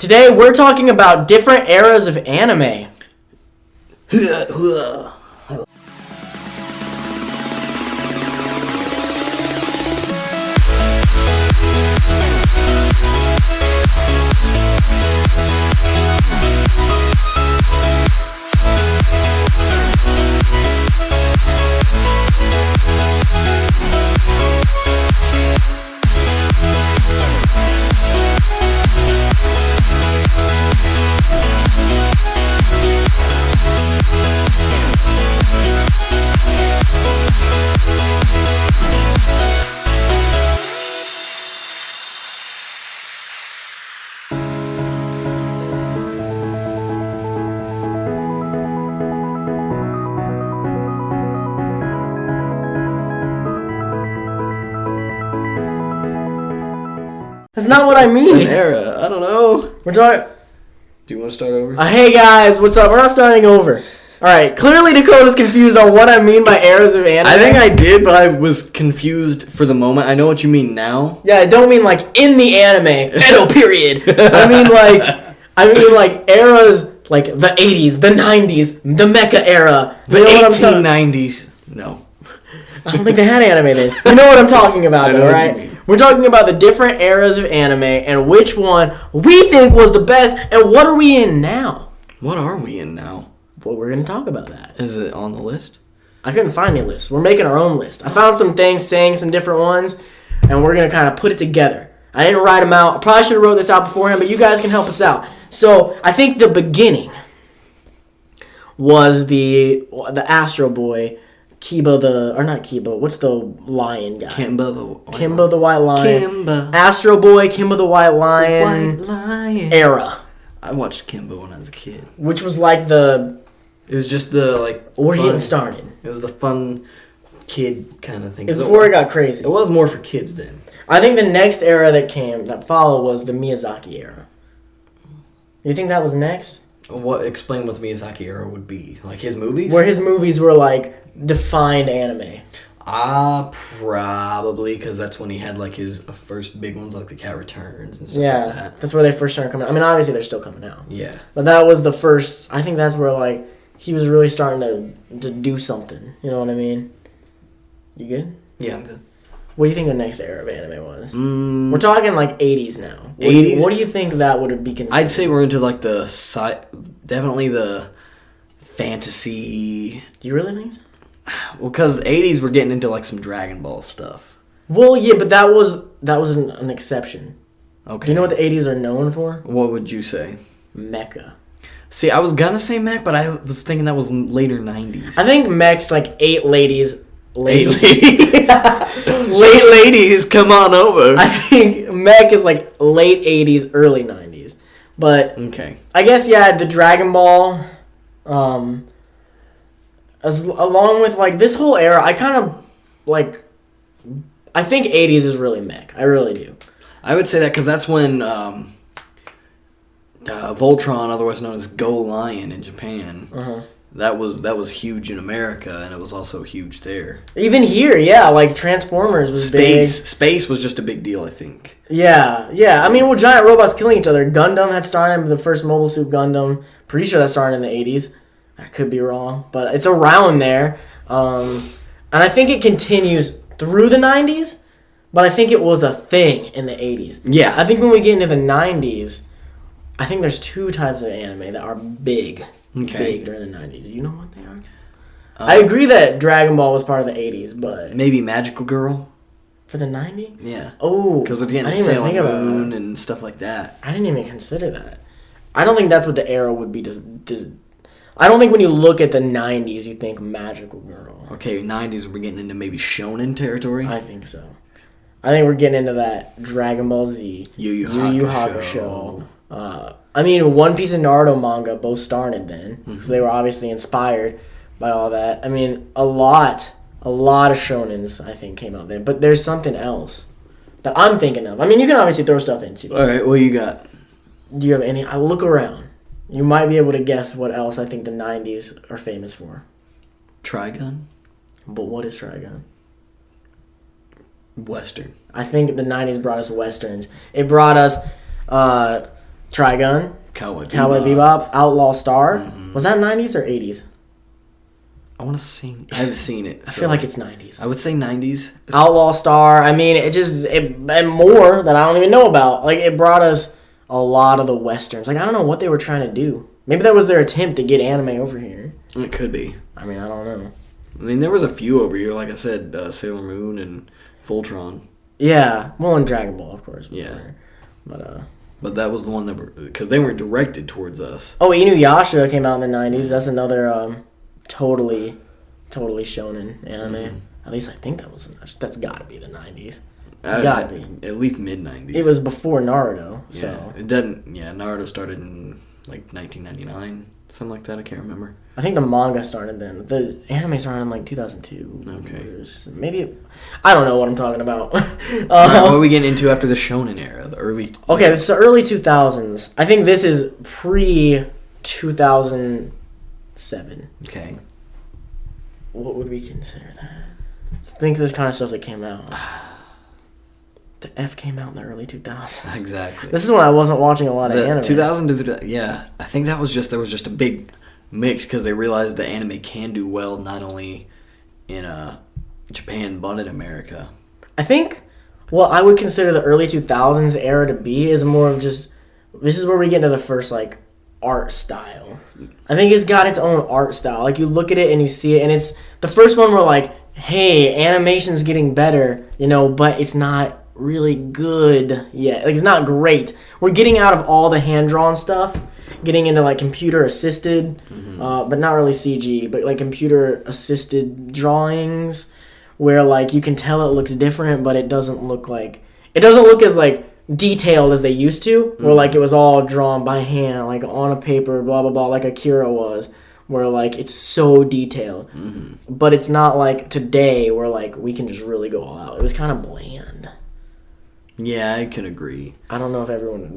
Today we're talking about different eras of anime. That's not what I mean. An era. I don't know. We're talking. Do you want to start over? Hey guys, what's up? We're not starting over. Alright, clearly Dakota's confused on what I mean by eras of anime. I think I did, but I was confused for the moment. I know what you mean now. Yeah, I don't mean like in the anime. Edo period. I mean like eras like the 80s, the 90s, the mecha era. The 1890s. No. I don't think they had anime then. You know what I'm talking about, though, right? What you mean. We're talking about the different eras of anime and which one we think was the best and what are we in now? What are we in now? Well, we're going to talk about that. Is it on the list? I couldn't find any list. We're making our own list. I found some things saying some different ones, and we're going to kind of put it together. I didn't write them out. I probably should have wrote this out beforehand, but you guys can help us out. So, I think the beginning was the Astro Boy, what's the lion guy? Kimba the White Lion. Kimba. Astro Boy, Kimba the White Lion. White Lion. Era. I watched Kimba when I was a kid. Which was like the... It was just the, like... Where he fun- getting started. It was the fun kid kind of thing. It's before it got crazy. It was more for kids then. I think the next era that followed was the Miyazaki era. You think that was next? Explain what the Miyazaki era would be. Like his movies? Where his movies were like defined anime. Probably, because that's when he had like his first big ones, like The Cat Returns and stuff like that. That's where they first started coming out. I mean, obviously they're still coming out. Yeah. But that was the first, I think that's where like he was really starting to do something. You know what I mean? You good? Yeah, I'm good. What do you think the next era of anime was? We're talking like 80s now. 80s? What do you think that would be considered? I'd say we're into like definitely the fantasy. Do you really think so? Well, because the 80s we're getting into like some Dragon Ball stuff. Well, yeah, but that was an exception. Okay. Do you know what the 80s are known for? What would you say? Mecha. See, I was gonna say mech, but I was thinking that was later 90s. I think mech's like 8 ladies. Late ladies, come on over. I think mech is like late 80s, early 90s. But okay. I guess, yeah, the Dragon Ball, along with like this whole era, I kind of like, I think 80s is really mech. I really do. I would say that because that's when Voltron, otherwise known as Go Lion in Japan, that was huge in America, and it was also huge there. Even here, yeah, like Transformers was big. Space was just a big deal, I think. Yeah. I mean, well, giant robots killing each other. Gundam had started, the first Mobile Suit Gundam. Pretty sure that started in the 80s. I could be wrong, but it's around there. And I think it continues through the 90s, but I think it was a thing in the 80s. Yeah. I think when we get into the 90s, I think there's 2 types of anime that are big. Okay. Big during the 90s. You know what they are? I agree that Dragon Ball was part of the 80s, but... Maybe Magical Girl? For the 90s? Yeah. Oh. Because we're getting Sailor Moon and stuff like that. I didn't even consider that. I don't think that's what the era would be. I don't think when you look at the 90s, you think Magical Girl. Okay, 90s, we're getting into maybe shonen territory? I think so. I think we're getting into that Dragon Ball Z, Yu Yu Hakusho. I mean, One Piece and Naruto manga both started then, so they were obviously inspired by all that. I mean, a lot of shonens, I think, came out then. But there's something else that I'm thinking of. I mean, you can obviously throw stuff into. All right, what you got? Do you have any? I look around. You might be able to guess what else I think the 90s are famous for. Trigun? But what is Trigun? Western. I think the 90s brought us Westerns. It brought us Trigun, Cowboy Bebop, Outlaw Star. Was that 90s or 80s? I want to see. I haven't seen it. I feel like it's 90s. I would say 90s. Outlaw Star. I mean, and more that I don't even know about. Like, it brought us a lot of the westerns. Like, I don't know what they were trying to do. Maybe that was their attempt to get anime over here. It could be. I mean, I don't know. I mean, there was a few over here. Like I said, Sailor Moon and Voltron. Yeah. Well, and Dragon Ball, of course. Yeah. But that was the one that were... Because they weren't directed towards us. Oh, Inuyasha came out in the 90s. That's another totally shonen anime. At least I think that's got to be the 90s. Got to be. At least mid-90s. It was before Naruto, so... Yeah, it doesn't... Yeah, Naruto started in, like, 1999. Something like that. I can't remember. I think the manga started then. The anime started in, like, 2002. Okay. Maybe... I don't know what I'm talking about. Right, what are we getting into after the shonen era? The early... Okay, it's the early 2000s. I think this is pre-2007. Okay. What would we consider that? I think this kind of stuff that came out. The F came out in the early 2000s. Exactly. This is when I wasn't watching a lot of anime. 2000 to I think there was just a big mix because they realized the anime can do well not only in Japan but in America. I think what I would consider the early 2000s era to be is more of just, this is where we get into the first, like, art style. I think it's got its own art style. Like, you look at it and you see it, and it's the first one where, like, hey, animation's getting better, but it's not really good yet. Like, it's not great. We're getting out of all the hand-drawn stuff, getting into, like, computer-assisted, but not really CG, but, like, computer-assisted drawings where, like, you can tell it looks different, but it doesn't look as, like, detailed as they used to, where, like, it was all drawn by hand, like, on a paper, blah, blah, blah, like Akira was, where, like, it's so detailed. But it's not like today where, like, we can just really go all out. It was kind of bland. Yeah, I can agree. I don't know if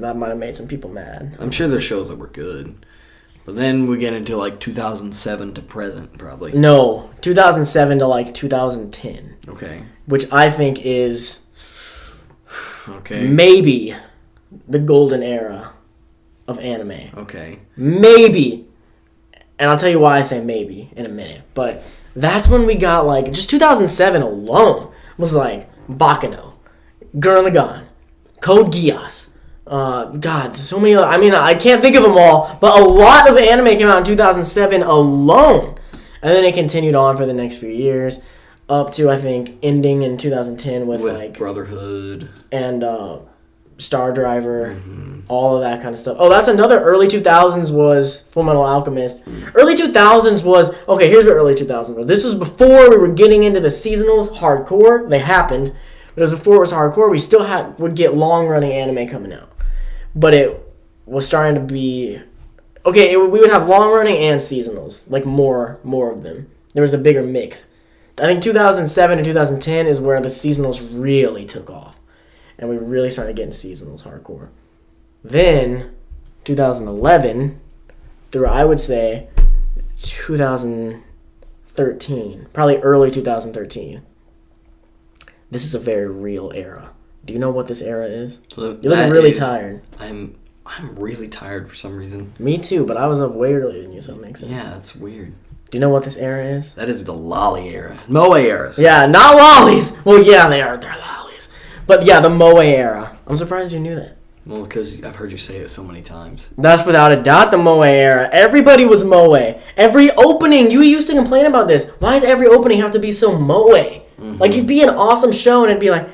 that might have made some people mad. I'm sure there's shows that were good. But then we get into, like, 2007 to present, probably. No, 2007 to, like, 2010. Okay. Which I think is... Okay. Maybe the golden era of anime. Okay. Maybe. And I'll tell you why I say maybe in a minute. But that's when we got, like, just 2007 alone was, like, Baccano, Gurren Lagann, Code Geass. God, so many other... I mean, I can't think of them all, but a lot of anime came out in 2007 alone. And then it continued on for the next few years. Up to, I think, ending in 2010 with like... Brotherhood. And Star Driver. All of that kind of stuff. Oh, that's another early 2000s was Full Metal Alchemist. Early 2000s was... Okay, here's what early 2000s was. This was before we were getting into the seasonals hardcore. They happened. But it was before it was hardcore. We still would get long-running anime coming out. But it was starting to be... Okay, we would have long-running and seasonals. Like, more of them. There was a bigger mix. I think 2007 to 2010 is where the seasonals really took off. And we really started getting seasonals hardcore. Then, 2011 through, I would say, 2013. Probably early 2013. This is a very real era. Do you know what this era is? You're looking really tired. I'm really tired for some reason. Me too, but I was up way earlier than you, so it makes sense. Yeah, it's weird. Do you know what this era is? That is the lolly era. Moe era. Sorry. Yeah, not lollies. Well, yeah, they are. They're lollies. But yeah, the Moe era. I'm surprised you knew that. Well, because I've heard you say it so many times. That's without a doubt the Moe era. Everybody was Moe. Every opening, you used to complain about this. Why does every opening have to be so Moe? Like, it'd be an awesome show and it'd be like...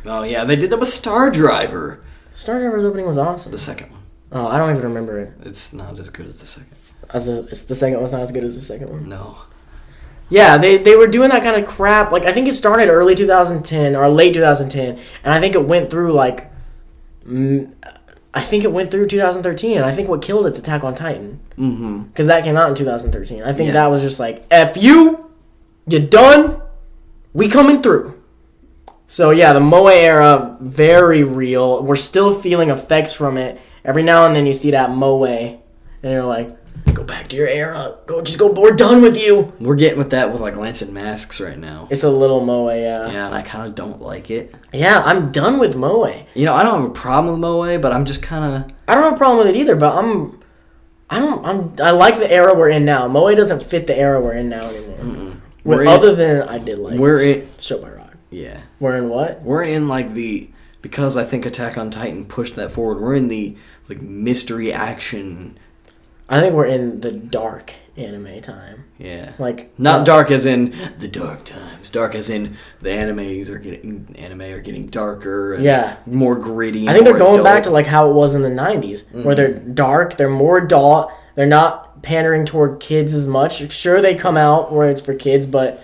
Oh, yeah, they did that with Star Driver. Star Driver's opening was awesome. The second one. Oh, I don't even remember it. It's not as good as the second. It's the second one's not as good as the second one? No. Yeah, they were doing that kind of crap. Like, I think it started early 2010 or late 2010, and I think it went through, like... I think it went through 2013, and I think what killed it's Attack on Titan. Because that came out in 2013. I think that was just like, F you, you done, we coming through. So yeah, the Moe era, very real. We're still feeling effects from it. Every now and then you see that Moe, and you're like, Go back to your era. Just go. We're done with you. We're getting with that with like Lance and Masks right now. It's a little moe, yeah. Yeah, and I kind of don't like it. Yeah, I'm done with moe. I don't have a problem with moe, but I'm just kind of. I don't have a problem with it either, but I like the era we're in now. Moe doesn't fit the era we're in now anymore. I did like. We're in Show by Rock. Yeah. We're in what? We're in like because I think Attack on Titan pushed that forward. We're in the like mystery action. I think we're in the dark anime time. Yeah. Like not dark as in the dark times. Dark as in the anime are getting darker and more gritty. I think they're going back to like how it was in the 90s, where they're dark, they're more adult, they're not pandering toward kids as much. Sure, they come out where it's for kids, but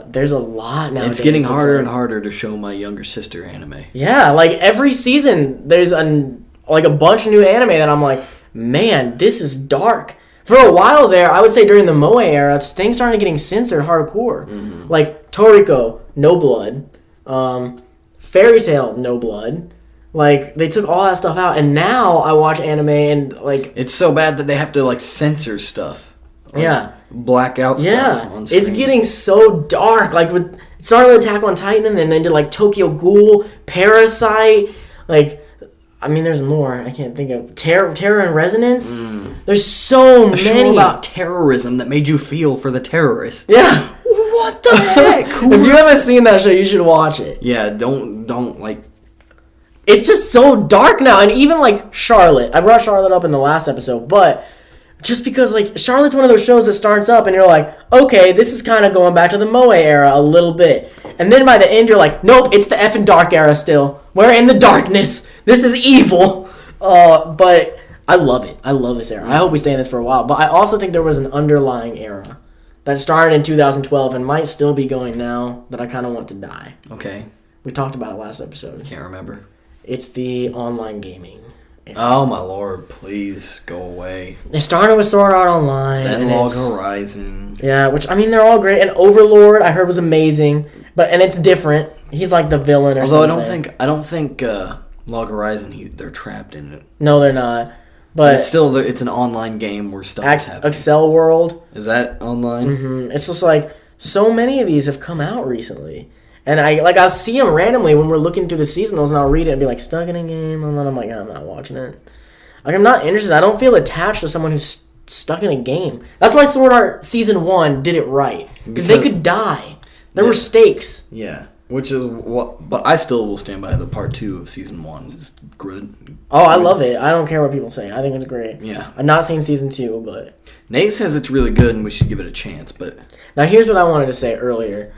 there's a lot now. It's getting harder and harder to show my younger sister anime. Yeah, like every season there's a bunch of new anime that I'm like, man, this is dark. For a while there, I would say during the moe era, things started getting censored hardcore. Mm-hmm. Like Toriko, no blood. Fairy Tail, no blood. Like, they took all that stuff out, and now I watch anime and, like... It's so bad that they have to, like, censor stuff. Yeah. Black out stuff on screen. It's getting so dark. Like, it started with Attack on Titan, and then they did, like, Tokyo Ghoul, Parasite, like... I mean, there's more. I can't think of Terror and Resonance. There's so many. A show about terrorism that made you feel for the terrorists. Yeah. What the heck? If you haven't seen that show, you should watch it. Yeah. Don't like. It's just so dark now, and even like Charlotte. I brought Charlotte up in the last episode, but just because like Charlotte's one of those shows that starts up, and you're like, okay, this is kind of going back to the moe era a little bit, and then by the end, you're like, nope, it's the effing dark era still. We're in the darkness. This is evil. But I love it. I love this era. I hope we stay in this for a while. But I also think there was an underlying era that started in 2012 and might still be going now that I kind of want to die. Okay. We talked about it last episode. Can't remember. It's the online gaming era. Oh, my Lord. Please go away. It started with Sword Art Online. Then Log Horizon. Yeah, which, I mean, they're all great. And Overlord, I heard, was amazing. And it's different. He's like the villain or something. Although I don't think Log Horizon, they're trapped in it. No, they're not. But it's still it's an online game where stuff is happening. Excel World. Is that online? Mm-hmm. It's just like so many of these have come out recently. And I'll see them randomly when we're looking through the seasonals, and I'll read it and be like, stuck in a game. And then I'm like, I'm not watching it. Like, I'm not interested. I don't feel attached to someone who's stuck in a game. That's why Sword Art Season 1 did it right. Because they could die. There were stakes. Yeah. Which is what, but I still will stand by the part 2 of Season 1 is good. Oh, I love it. I don't care what people say. I think it's great. Yeah. I've not seen Season 2, but... Nate says it's really good and we should give it a chance, but... Now, here's what I wanted to say earlier.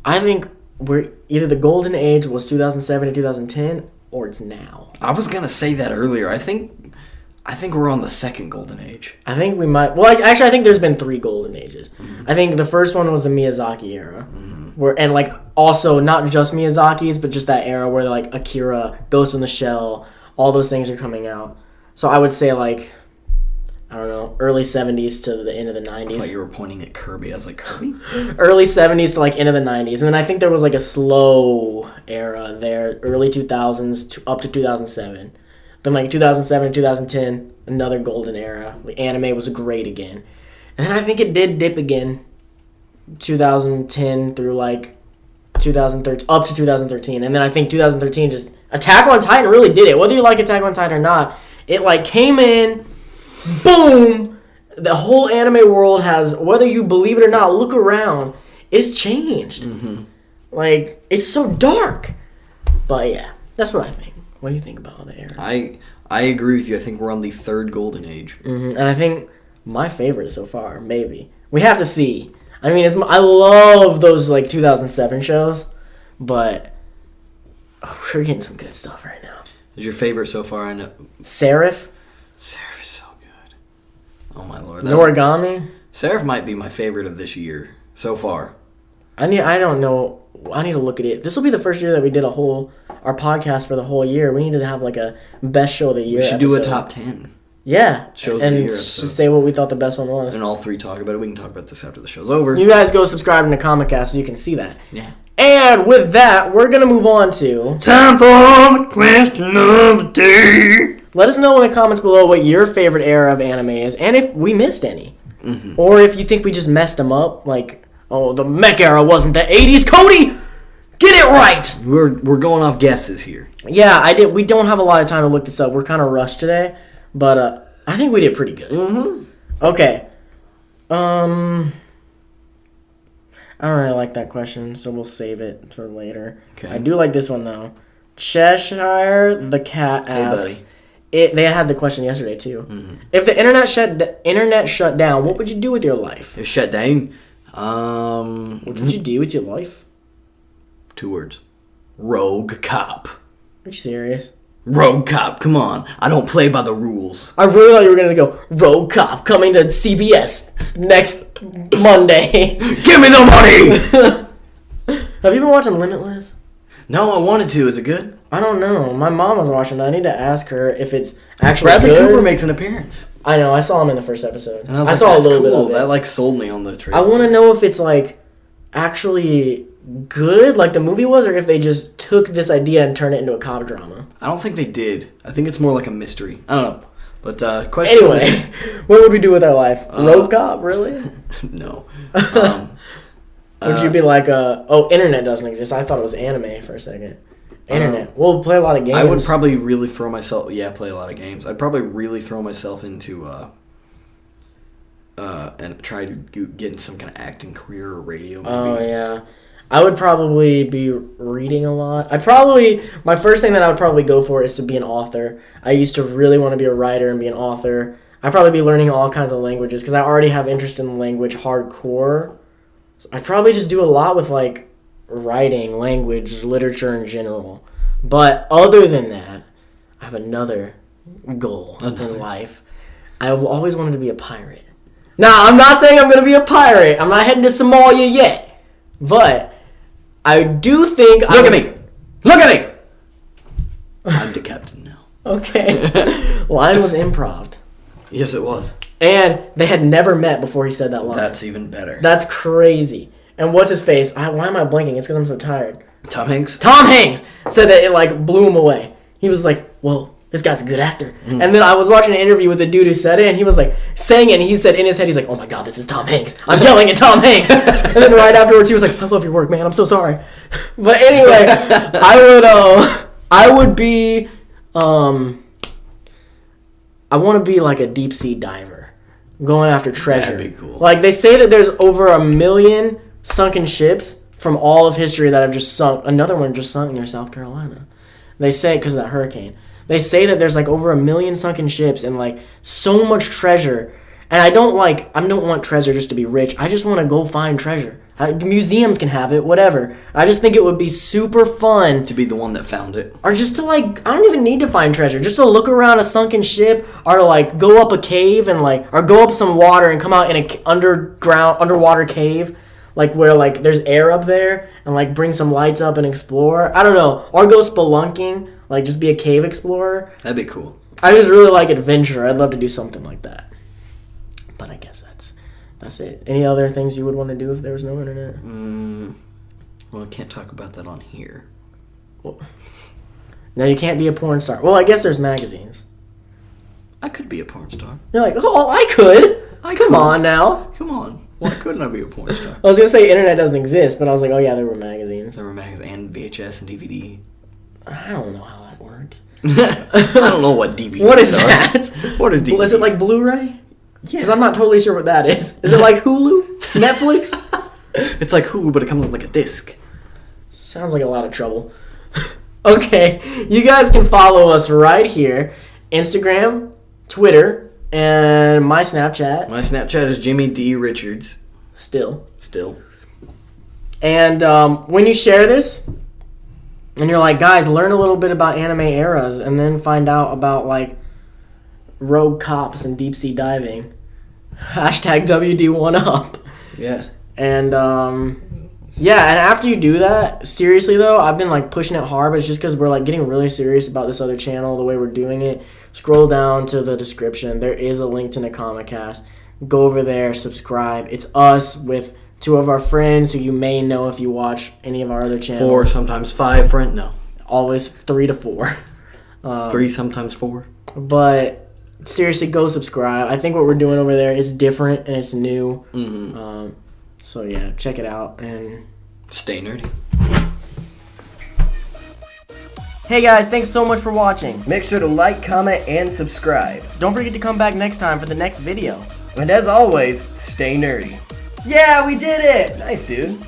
I think we're either the golden age was 2007 to 2010, or it's now. I was going to say that earlier. I think we're on the second golden age. I think we might... Well, actually, I think there's been 3 golden ages. Mm-hmm. I think the first one was the Miyazaki era. Mm-hmm. And like also not just Miyazaki's, but just that era where like Akira, Ghost in the Shell, all those things are coming out. So I would say like, I don't know, early 70s to the end of the 90s. I thought you were pointing at Kirby. I was like, Kirby? Early 70s to like end of the 90s. And then I think there was like a slow era there, early 2000s up to 2007. Then like 2007 to 2010, another golden era. The anime was great again. And then I think it did dip again. 2010 through like 2013 up to 2013, and then I think 2013 just Attack on Titan really did it. Whether you like Attack on Titan or not, it like came in, boom. The whole anime world has, whether you believe it or not, look around, it's changed. Mm-hmm. Like it's so dark, but yeah, that's what I think. What do you think about the era? I agree with you. I think we're on the third golden age, and I think my favorite so far, maybe we have to see. I mean, I love those, like, 2007 shows, but we're getting some good stuff right now. Is your favorite so far? I know. Seraph? Seraph is so good. Oh, my Lord. Noragami? Seraph might be my favorite of this year so far. I don't know. I need to look at it. This will be the first year that we did our podcast for the whole year. We need to have, like, a best show of the year We should episode. do a top 10. Yeah, shows and of the year just say what we thought the best one was. And all 3 talk about it. We can talk about this after the show's over. You guys go subscribe to the Comic Cast so you can see that. Yeah. And with that, we're going to move on to... Time for the question of the day. Let us know in the comments below what your favorite era of anime is, and if we missed any. Mm-hmm. Or if you think we just messed them up, like, oh, the mech era wasn't the 80s. Cody! Get it right! We're going off guesses here. Yeah, I did. We don't have a lot of time to look this up. We're kind of rushed today, but I think we did pretty good. Mm-hmm. Okay. I don't really like that question, so we'll save it for later. Okay. I do like this one, though. Cheshire the cat asks... They had the question yesterday, too. Mm-hmm. If the internet shut down, what would you do with your life? It shut down. What would you do with your life? 2 words. Rogue cop. Are you serious? Rogue cop, come on. I don't play by the rules. I really thought you were going to go, Rogue Cop coming to CBS next Monday. Give me the money! Have you been watching Limitless? No, I wanted to. Is it good? I don't know. My mom was watching that. I need to ask her if it's actually Bradley good. Cooper makes an appearance. I know. I saw him in the first episode. And I was I like, saw that's a little cool. bit of it. That like sold me on the trailer. I want to know if it's like actually good, like the movie was, or if they just took this idea and turned it into a cop drama. I don't think they did. I think it's more like a mystery. I don't know. But question. Anyway, what would we do with our life? Rogue Cop, really? No. Would you be like internet doesn't exist? I thought it was anime for a second. Internet. We'll play a lot of games. I would probably really throw myself. Yeah, play a lot of games. I'd probably really throw myself into and try to get in some kind of acting career or radio. Maybe. Oh yeah, I would probably be reading a lot. My first thing that I would probably go for is to be an author. I used to really want to be a writer and be an author. I'd probably be learning all kinds of languages because I already have interest in language hardcore. So I'd probably just do a lot with like writing, language, literature in general. But other than that, I have another goal in life. I've always wanted to be a pirate. Now, I'm not saying I'm going to be a pirate. I'm not heading to Somalia yet. But I do think... Look at me! Look at me! I'm the captain now. Okay. Line was improv. Yes, it was. And they had never met before he said that line. That's even better. That's crazy. And what's his face? Why am I blanking? It's because I'm so tired. Tom Hanks? Tom Hanks said that it like blew him away. He was like, well, this guy's a good actor. And then I was watching an interview with the dude who said it, and he was like saying it, and he said in his head, he's like, oh my god, this is Tom Hanks. I'm yelling at Tom Hanks. And then right afterwards, he was like, I love your work, man. I'm so sorry. But anyway, I would be, I want to be like a deep sea diver, going after treasure. That'd be cool. Like they say that there's over 1 million sunken ships from all of history that have just sunk. Another one just sunk near South Carolina. They say, because of that hurricane. They say that there's like over 1 million sunken ships and like so much treasure. And I don't want treasure just to be rich. I just want to go find treasure. Museums can have it, whatever. I just think it would be super fun. To be the one that found it. Or just to like, I don't even need to find treasure. Just to look around a sunken ship, or to like go up a cave and like, or go up some water and come out in a underwater cave. Like where like there's air up there, and like bring some lights up and explore. I don't know. Or go spelunking, like just be a cave explorer. That'd be cool. I just really like adventure. I'd love to do something like that. But I guess that's it. Any other things you would want to do if there was no internet? Well, I can't talk about that on here. No, you can't be a porn star. Well, I guess there's magazines. I could be a porn star. You're like, oh, I could. Come on now. Come on. Why couldn't I be a porn star? I was going to say internet doesn't exist, but I was like, oh yeah, there were magazines. There were magazines and VHS and DVD. I don't know how that works. I don't know what DVD What is that? What are DVDs? Is it like Blu-ray? Yeah. Because I'm not totally sure what that is. Is it like Hulu? Netflix? It's like Hulu, but it comes with like a disc. Sounds like a lot of trouble. Okay, you guys can follow us right here. Instagram, Twitter, and my Snapchat. My Snapchat is Jimmy D. Richards. Still. And when you share this, and you're like, guys, learn a little bit about anime eras, and then find out about, like, rogue cops and deep sea diving. Hashtag WD1UP. Yeah. And, yeah, and after you do that, seriously, though, I've been, like, pushing it hard, but it's just because we're, like, getting really serious about this other channel, the way we're doing it. Scroll down to the description. There is a link to Nakamacast. Go over there, subscribe. It's us with 2 of our friends who you may know if you watch any of our other channels. 4, sometimes 5 friends. No. Always 3 to 4. 3, sometimes 4. But seriously, go subscribe. I think what we're doing over there is different and it's new. So yeah, check it out and stay nerdy. Hey guys, thanks so much for watching. Make sure to like, comment, and subscribe. Don't forget to come back next time for the next video. And as always, stay nerdy. Yeah, we did it! Nice, dude.